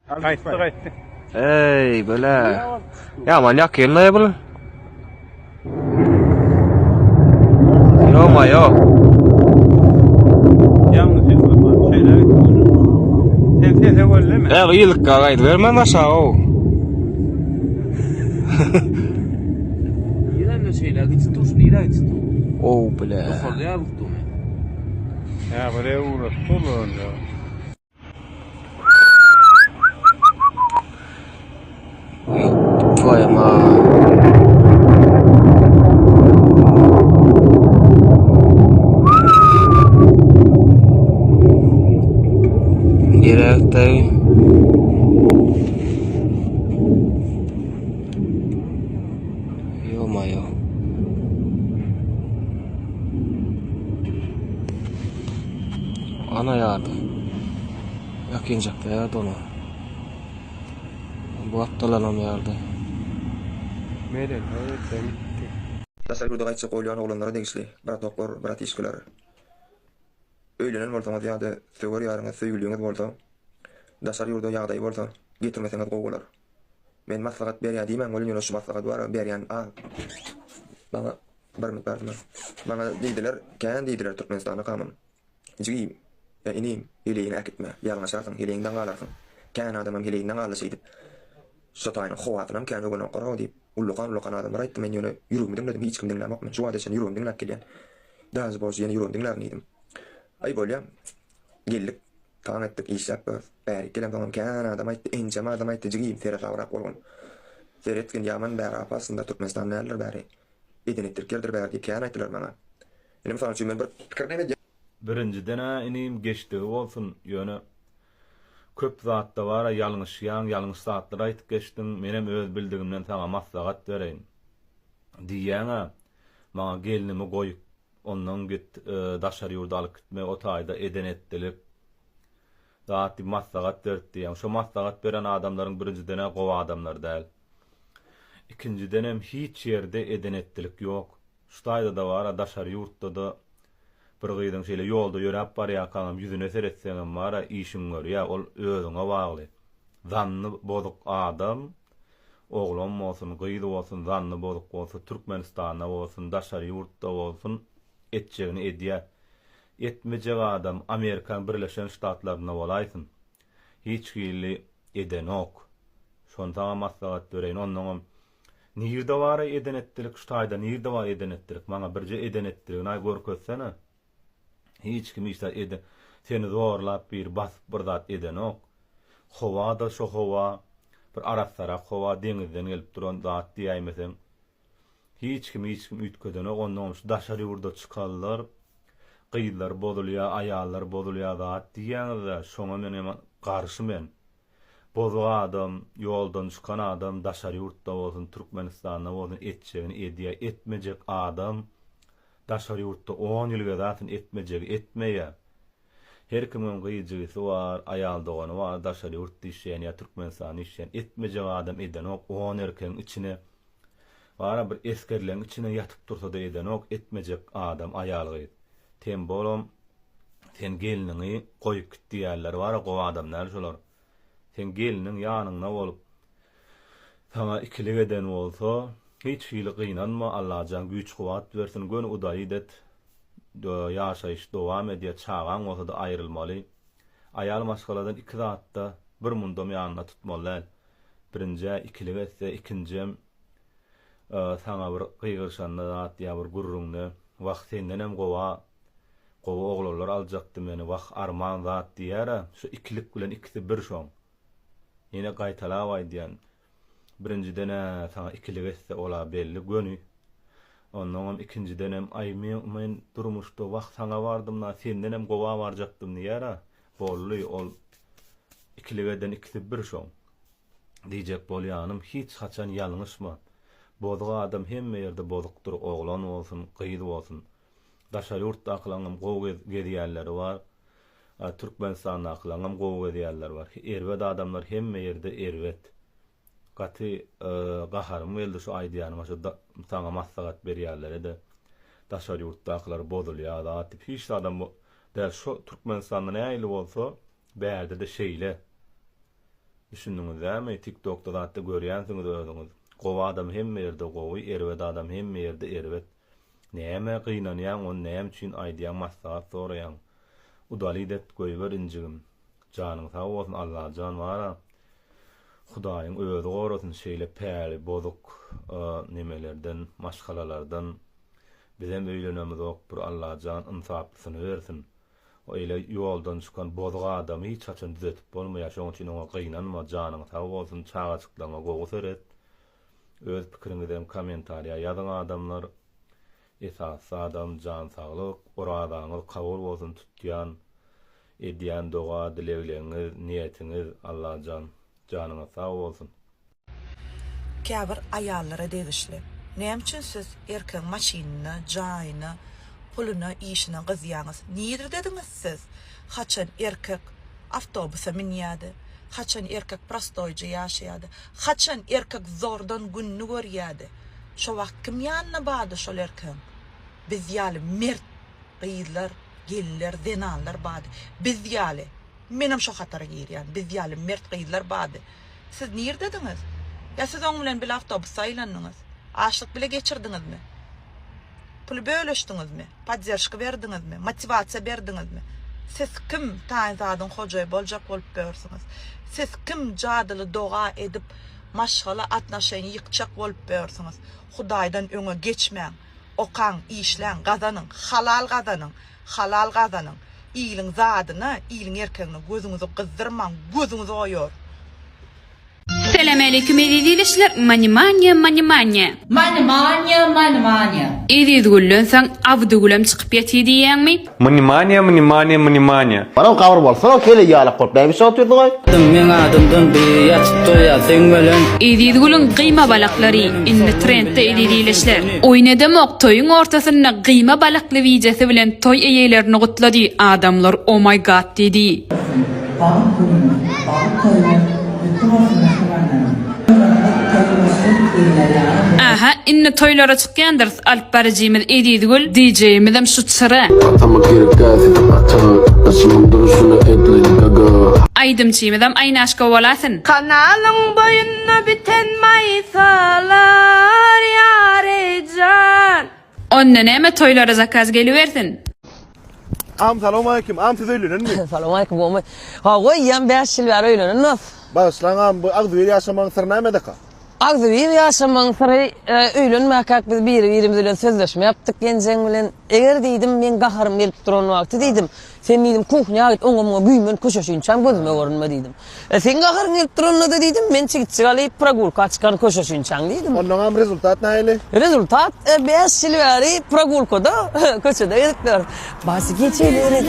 Kayıttı. Ey böyle. Ya manyak gelin ya bunu. Yo. Yalnız şeyler tevsiye öyle mi? Ya iyilik gayet vermem aşağı o. Yine şeyler gitsin turşun iyiden gitsin. O bile. Orada ya bıktım. Ya buraya uğraştırılır ya. Vay ama. Gerekte. Yo mayo. Ana yardı. Yakınacak ya donu. Bu aptalanam yardı. Meren, evet. Dasar yurda gaýtsa goýlan oglanlara degisli. Birat doktor, birat işgüler. Öýlenen bolsaňyz ýa-da söwer ýaryňa söýülýäňiz bolsa, dasar yurda ýagdaý bolsa, getirmeseňiz gowy. Men maslahat berýär diýmän, bolýan ýöne şu maslahat bar, berýän bana bir minut berdiler. Bana diýdiler, kän diýdiler Türkmenistana kanun. Jigi, inim, hileýine akitme, ýalňaşarsın, hileýiňden galarsyň. Kän adamam hileýinden galasy diýip. Şotaýyny howatynam kän öwüne garaw diýip, ullukan adamlar aýtdy, men ýöne ýüregimi dinledim, hiç kim dinlemokman. Şu wagtda sen ýüregimi dinläp gelýän. Dazy boş ýene ýüregimi dinläp diýdim. Ay bolýa, geldik, taň etdik, iş ýapyp, bäri kelem tamam kän adam aýtdy, enjem adam aýtdy, jigim teres awrak bolgun. Seretgen ýaman bäri apasynda Türkmenistan näler bäri. Edenetdirkerdir bäri diýip kän aýtdylar maňa. Ene mysal üçin men bir pikir näme diýip. Birinciden inim geçti olsun ýöne köp zatda var ýalňyş zatlara aýtyp geçdim. Menem öz bildigimden taňa maslahat bereýin. Diýýäňä maňa gelinimi goýup ondan git daşary ýurda alyp gitme o taýda edenetdilik. Zat maslahat berdi. Şo maslahat beren adamlaryň birinciden gowy adamlar däl. İkinciden hem hiç ýerde edenetdilik ýok. Şu taýda da var daşary ýurtda da bir gyýdyň şeýle ýolda ýörep barýar kanam ýüzüne seretseňem mara işim gör ya ol özüňe bagly. Zanny bozuk adam oglan bolsun, gyýdy bolsun, zanny bozuk bolsa Türkmenistanda bolsun, daşary ýurtda bolsun etjegini edýär. Etmejek adam Amerikan Birleşen Ştatlaryna bolaýsyn. Hiç gili edenok. Şonda maslahat bereýin ondan nirde var edenetdilik şu taýda nirde var edenetdilik maňa birje edenetdiligini aý görkezsene. Hiç kim işte eden seni zorlap bir bas bir zat edenok. Howa da şu howa bir arasara howa deňizden gelip duran zat diýmesen. Hiç kim ütkedenok ondan şu daşary ýurda çykarlar. Gyýlar bozulýar, aýallar bozulýar zat diýýär. Şoňa men garşymyn. Bozuk adam, ýoldan çykan adam daşary ýurtda bolsun, Türkmenistanda bolsun etjegini edýär, etmejek adam daşary ýurtda 10 ýylga zatyn etmejek, etmeýär. Her kimin gyýjygy bar, aýal dogany bar, daşary ýurtda işleýän ýa Türkmenistanda işleýän etmejek adam edenok 10 erkeň içine bara bir eskerleň içine ýatyp dursa da edenok etmejek adam aýal gyýy. Tem bolom sen geliniňi goýup gitdiýärler bar, gowy adamlar şolar. Sen geliniň ýanyňda bolup sana ikilik eden bolsa, hiç hili gynanma, Allah jan güç kuwat bersin, gön udaý det. Ýaşaýyş dowam edýär, çagan bolsa da aýrylmaly. Aýal maşgaladan iki zatda bir mundam ýanyna tutmaly. Birinji ikilik etse, ikinjem sana bir gyýgyrşanda zat ýa bir gurrunny, wagt senden hem gowa oglanlar aljakdy meni, wagt arman zat diýär. Şu ikilik bilen ikisi bir şoň. Ýene gaýtalap aýdýan. Birinciden sana ikilik etse ola belli gönü. Ondan ikinciden hem ay men durmuşda wagt sana bardymna senden hem gowa barjaktym diýär. Bolly ol ikilik eden ikisi bir şoň. Diýjek bolýanym hiç haçan ýalňyşma. Bozuk adam hemme ýerde bozukdur, oglan bolsun, gyýdy bolsun. Daşary ýurtda aklaňam gowy gedýärleri bar. Türkmenistanda aklaňam gowy gedýärler bar. Erwet adamlar hemme ýerde erwet. Gaty gaharym geldi şu aýdýanyma şu taňa maslahat berýärler de. Daşary ýurtda aklar bozulýar da tip hiç adam däl şu Türkmenistanda näýili bolsa bärde de şeýle Düşündüňiz däme? TikTokda da görýänsiňiz özüňiz. Gowa adam hemme ýerde gowy, erwet adam hemme ýerde erwet. Näme gynanýan, on näme üçin aýdýan maslahat soraýan. Udalidet goýber injigim. Janyň sag bolsun, Allah jan bara. Hudaýyň özü gorasyň şeýle päli, bozuk nimelerden, maşgalalardan bizem öýlenemiz ok, bir Allah jan insaplysyny bersin. O ile ýoldan çykan bozuk adamy hiç açan düzeltip bolmaýar. Şoň üçin oňa gynanma, janyň sag bolsun, çağa çykdyňa gowy seret. Öz pikiriňizden kommentariýa ýazyň adamlar. Esas adam jan saglyk, oradaňyz kabul bolsun tutýan, edýän doga, dilegleňiz, niýetiňiz Allah janyňyz sag bolsun. Käbir ayallara degişli. Näme üçin siz erkeň maşynyny, jaýyny, puluny, işini gyzýaňyz? Niýedir dediňiz siz? Haçan erkek awtobusa minýärdi? Haçan erkek prostoyca ýaşaýardy? Haçan erkek zordan günni görýärdi? Şo wagt kim ýanyna bardy şol erkeň? Biz ýaly mert gyýlar, geller, denanlar bardy. Biz ýaly menem şo hatara girýän. Biz ýaly mert gyýlar bardy. Siz niýer dediňiz? Ya siz oň bilen bir awtobusda aýlandyňyz? Açlyk bile geçirdiňizmi? Pul böleşdiňizmi? Podдержка berdiňizmi? Motivasiýa berdiňizmi? Siz kim taýzadyň hojaý boljak bolup bersiňiz? Siz kim jadyly doga edip maşgala atnaşyny ýykjak bolup bersiňiz? Hudaýdan öňe geçmäň, okaň, işläň, gazanyň, halal gazanyň. Iyiliň zadyny, iyiliň erkeğini gözüňizi gyzdyrmaň, gözüňizi oýar. Selam aleyküm edilişler. Manimanya. Edid gullun sen avdu gulam çıkıp yeti diýäňmi? Manimanya. Bana kavur bolsa o kele ýaly qop. Näme şo tutdyň? Men adamdan beýat toýa sen bilen. Edid gullun gyma balaklary inni trendde edilişler. Oýnadym toýuň ortasyna gyma balakly wideosy bilen toy eýelerini gutlady. Adamlar oh my god dedi. Aha, inni toylara çykýandyr. Alyp barjymy edýdigül, DJ-imizem şu çyra. Aýdymçymydam aýnaşka bolasyn. Kanalyň boýuna biten maýsalar ýarejan. Onda näme toylara zakaz gelibersin? Salamu aleyküm. Siz öýlenenmi? Salamu aleyküm. Ha, goýýan 5 ýyl bäri öýlenenmi? Başlaňam bu agdyr ýaşamaň syry nämedeka? Agdyr ýaşamaň syry öýlenmäkak biz bir-birimiz bilen sözleşme yapdyk genjeň bilen. Eger diýdim men gaharym gelip duran wagty diýdim. Sen diýdim kuhňa git oňa büýmen köşeşinçan gözüme görünme diýdim. Sen gaharym gelip duranada diýdim men çigitçi alyp pragulka açkan köşeşinçan diýdim. Ondan rezultat näle? Rezultat 5 ýyl bäri pragulkada köçede edipler. Basy geçeleri